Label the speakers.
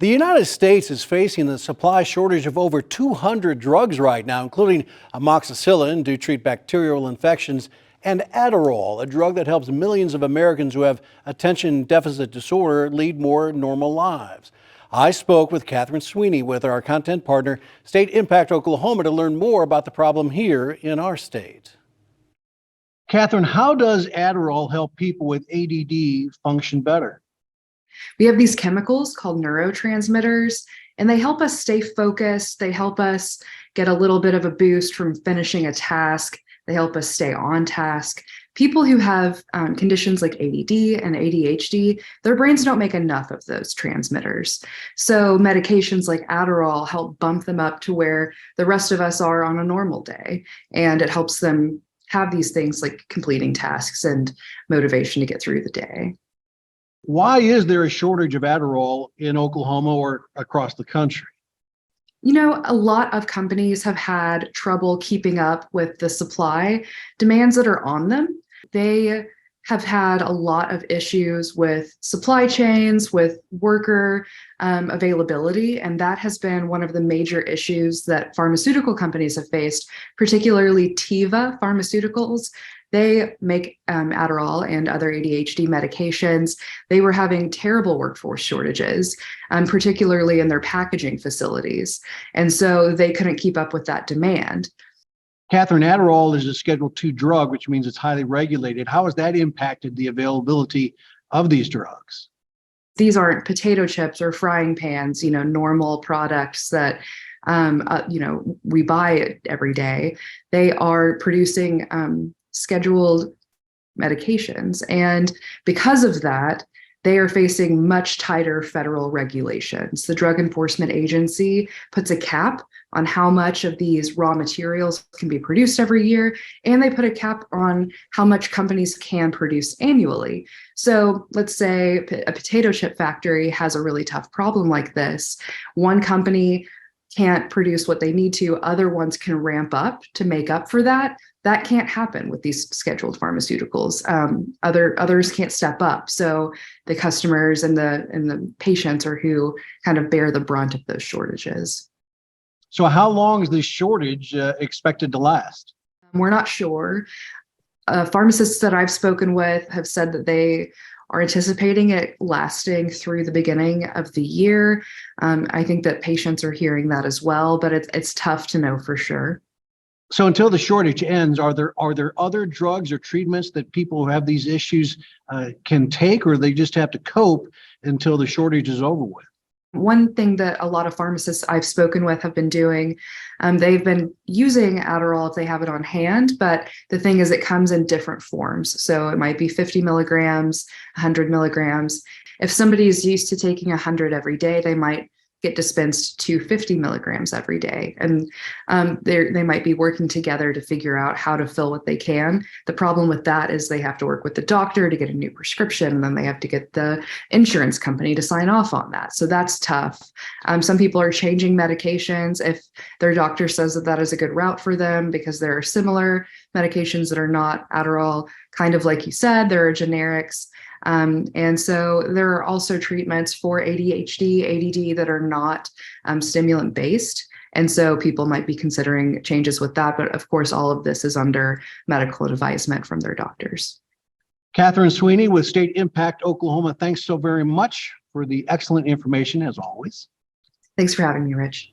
Speaker 1: The United States is facing a supply shortage of over 200 drugs right now, including amoxicillin to treat bacterial infections and Adderall, a drug that helps millions of Americans who have attention deficit disorder lead more normal lives. I spoke with Catherine Sweeney with our content partner, State Impact Oklahoma, to learn more about the problem here in our state. Catherine, how does Adderall help people with ADD function better?
Speaker 2: We have these chemicals called neurotransmitters, and they help us stay focused. They help us get a little bit of a boost from finishing a task. They help us stay on task. People who have conditions like ADD and ADHD, their brains don't make enough of those transmitters. So medications like Adderall help bump them up to where the rest of us are on a normal day. And it helps them have these things like completing tasks and motivation to get through the day.
Speaker 1: Why is there a shortage of Adderall in Oklahoma or across the country?
Speaker 2: You know, a lot of companies have had trouble keeping up with the supply demands that are on them. They have had a lot of issues with supply chains, with worker availability, and that has been one of the major issues that pharmaceutical companies have faced, particularly Teva Pharmaceuticals. They make Adderall and other ADHD medications. They were having terrible workforce shortages, particularly in their packaging facilities. And so they couldn't keep up with that demand.
Speaker 1: Catherine, Adderall is a Schedule II drug, which means it's highly regulated. How has that impacted the availability of these drugs?
Speaker 2: These aren't potato chips or frying pans, normal products that we buy every day. They are producing scheduled medications. And because of that, they are facing much tighter federal regulations. The Drug Enforcement Agency puts a cap on how much of these raw materials can be produced every year, and they put a cap on how much companies can produce annually. So let's say a potato chip factory has a really tough problem like this. One company can't produce what they need to, other ones can ramp up to make up for that. That can't happen with these scheduled pharmaceuticals. Others can't step up. So the customers and the patients are who kind of bear the brunt of those shortages.
Speaker 1: So how long is this shortage expected to last?
Speaker 2: We're not sure. Pharmacists that I've spoken with have said that they are anticipating it lasting through the beginning of the year. I think that patients are hearing that as well, but it's tough to know for sure.
Speaker 1: So until the shortage ends, are there other drugs or treatments that people who have these issues can take, or they just have to cope until the shortage is over with?
Speaker 2: One thing that a lot of pharmacists I've spoken with have been doing, they've been using Adderall if they have it on hand, but the thing is it comes in different forms. So it might be 50 milligrams, 100 milligrams. If somebody is used to taking 100 every day, they might get dispensed to 50 milligrams every day. And they might be working together to figure out how to fill what they can. The problem with that is they have to work with the doctor to get a new prescription, and then they have to get the insurance company to sign off on that. So that's tough. Some people are changing medications if their doctor says that that is a good route for them, because there are similar medications that are not Adderall. Kind of like you said, there are generics. And so there are also treatments for ADHD, ADD that are not stimulant based. And so people might be considering changes with that. But of course, all of this is under medical advisement from their doctors.
Speaker 1: Catherine Sweeney with State Impact Oklahoma, thanks so very much for the excellent information as always.
Speaker 2: Thanks for having me, Rich.